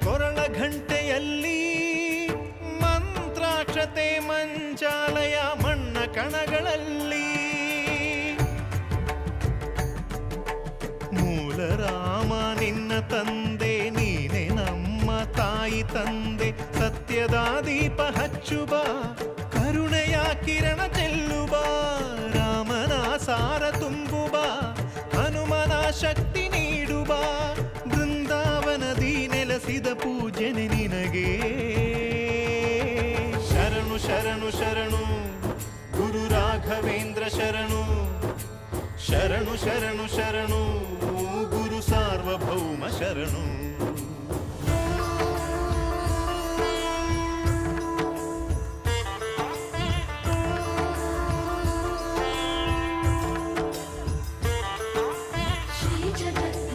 ಕೊರಳ ಘಂಟೆಯಲ್ಲಿ ಮಂತ್ರಾಕ್ಷತೆ ಮಂಚಾಲಯ ಮಣ್ಣ ಕಣಗಳಲ್ಲಿ ಮೂಲ ರಾಮ ನಿನ್ನ ತಂದೆ ನೀನೆ ನಮ್ಮ ತಾಯಿ ತಂದೆ ಸತ್ಯದ ದೀಪ ಹಚ್ಚುವ ಕರುಣೆಯ ಕಿರಣ ಚೆಲ್ಲುವ ರಾಮನ ಸಾರ ತುಂಬುವ ಹನುಮನ ಶಕ್ತಿ ನೀಡುವ ಬೃಂದಾವನದಿ ನೆಲೆಸಿದ ಪೂಜನೆ ನಿನಗೆ ಶರಣು ಶರಣು ಶರಣು ಗುರು ರಾಘವೇಂದ್ರ ಶರಣು ಶರಣು ಶರಣು ಶರಣು ಗುರು ಸಾರ್ವಭೌಮ ಶರಣು